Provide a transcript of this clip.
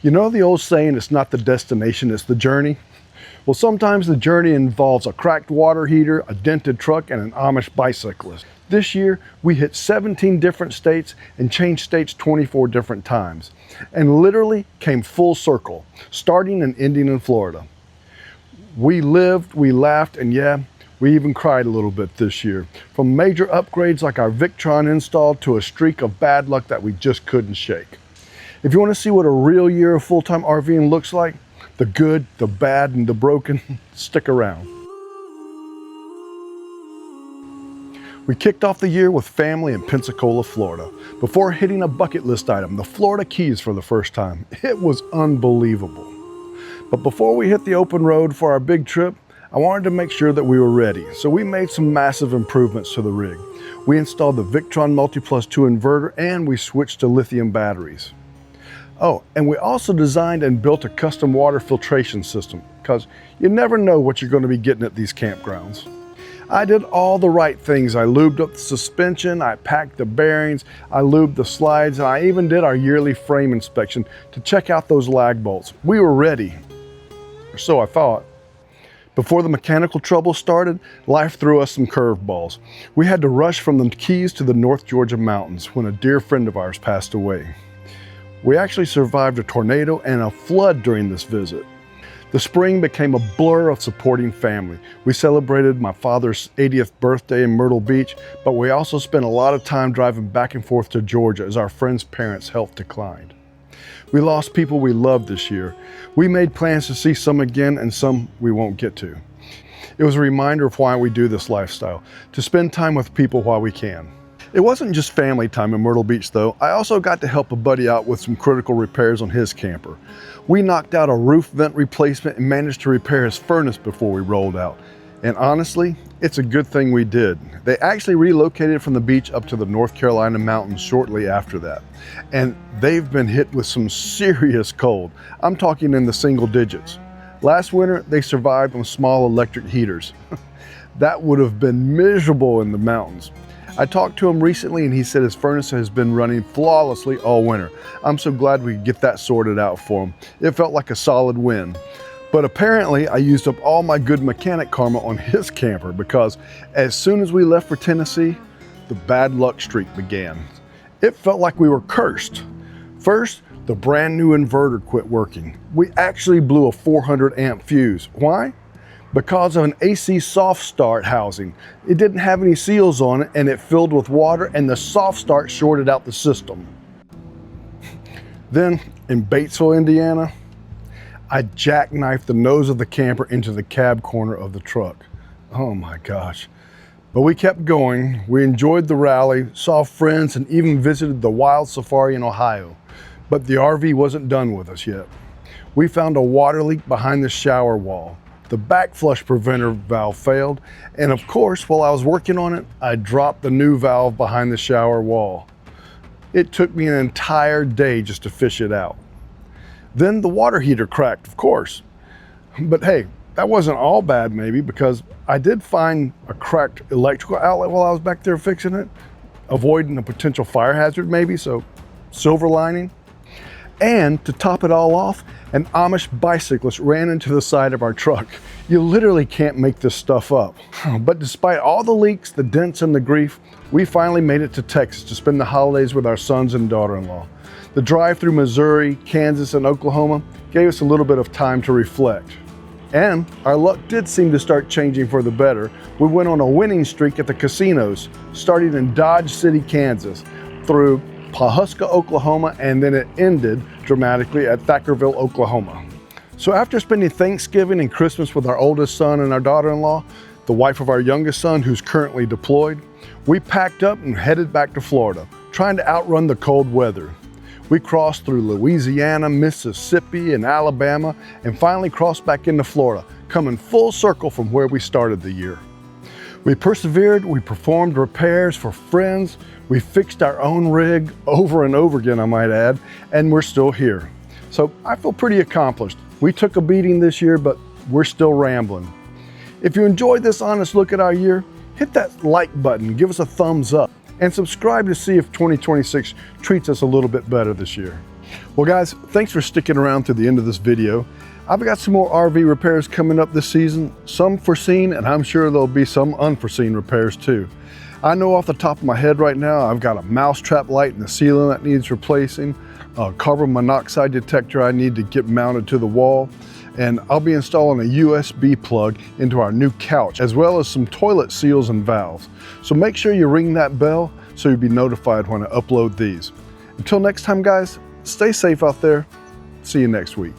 You know the old saying, it's not the destination, it's the journey? Well, sometimes the journey involves a cracked water heater, a dented truck, and an Amish bicyclist. This year, we hit 17 different states and changed states 24 different times, and literally came full circle, starting and ending in Florida. We lived, we laughed, and yeah, we even cried a little bit this year. From major upgrades like our Victron install to a streak of bad luck that we just couldn't shake. If you want to see what a real year of full-time RVing looks like, the good, the bad, and the broken, stick around. We kicked off the year with family in Pensacola, Florida, before hitting a bucket list item, the Florida Keys, for the first time. It was unbelievable. But before we hit the open road for our big trip, I wanted to make sure that we were ready, so we made some massive improvements to the rig. We installed the Victron MultiPlus-II inverter, and we switched to lithium batteries. Oh, and we also designed and built a custom water filtration system, because you never know what you're going to be getting at these campgrounds. I did all the right things. I lubed up the suspension, I packed the bearings, I lubed the slides, and I even did our yearly frame inspection to check out those lag bolts. We were ready, or so I thought. Before the mechanical trouble started, life threw us some curveballs. We had to rush from the Keys to the North Georgia mountains when a dear friend of ours passed away. We actually survived a tornado and a flood during this visit. The spring became a blur of supporting family. We celebrated my father's 80th birthday in Myrtle Beach, but we also spent a lot of time driving back and forth to Georgia as our friend's parents' health declined. We lost people we loved this year. We made plans to see some again and some we won't get to. It was a reminder of why we do this lifestyle, to spend time with people while we can. It wasn't just family time in Myrtle Beach though. I also got to help a buddy out with some critical repairs on his camper. We knocked out a roof vent replacement and managed to repair his furnace before we rolled out. And honestly, it's a good thing we did. They actually relocated from the beach up to the North Carolina mountains shortly after that. And they've been hit with some serious cold. I'm talking in the single digits. Last winter, they survived on small electric heaters. That would have been miserable in the mountains. I talked to him recently and he said his furnace has been running flawlessly all winter. I'm so glad we could get that sorted out for him. It felt like a solid win. But apparently I used up all my good mechanic karma on his camper, because as soon as we left for Tennessee, the bad luck streak began. It felt like we were cursed. First, the brand new inverter quit working. We actually blew a 400 amp fuse. Why? Because of an AC soft start housing. It didn't have any seals on it and it filled with water, and the soft start shorted out the system. Then in Batesville, Indiana, I jackknifed the nose of the camper into the cab corner of the truck. Oh my gosh. But we kept going. We enjoyed the rally, saw friends, and even visited the wild safari in Ohio. But the RV wasn't done with us yet. We found a water leak behind the shower wall. The backflush preventer valve failed, and of course, while I was working on it, I dropped the new valve behind the shower wall. It took me an entire day just to fish it out. Then the water heater cracked, of course. But hey, that wasn't all bad maybe, because I did find a cracked electrical outlet while I was back there fixing it, avoiding a potential fire hazard maybe, so silver lining. And to top it all off, an Amish bicyclist ran into the side of our truck. You literally can't make this stuff up. But despite all the leaks, the dents, and the grief, we finally made it to Texas to spend the holidays with our sons and daughter-in-law. The drive through Missouri, Kansas, and Oklahoma gave us a little bit of time to reflect. And our luck did seem to start changing for the better. We went on a winning streak at the casinos, starting in Dodge City, Kansas, through Pawhuska, Oklahoma, and then it ended dramatically at Thackerville, Oklahoma. So after spending Thanksgiving and Christmas with our oldest son and our daughter-in-law, the wife of our youngest son who's currently deployed, we packed up and headed back to Florida, trying to outrun the cold weather. We crossed through Louisiana, Mississippi, and Alabama, and finally crossed back into Florida, coming full circle from where we started the year. We persevered, we performed repairs for friends, we fixed our own rig over and over again, I might add, and we're still here. So I feel pretty accomplished. We took a beating this year, but we're still rambling. If you enjoyed this honest look at our year, hit that like button, give us a thumbs up, and subscribe to see if 2026 treats us a little bit better this year. Well guys, thanks for sticking around to the end of this video. I've got some more RV repairs coming up this season, some foreseen, and I'm sure there'll be some unforeseen repairs too. I know off the top of my head right now, I've got a mousetrap light in the ceiling that needs replacing, a carbon monoxide detector I need to get mounted to the wall, and I'll be installing a USB plug into our new couch, as well as some toilet seals and valves. So make sure you ring that bell so you'll be notified when I upload these. Until next time guys, stay safe out there. See you next week.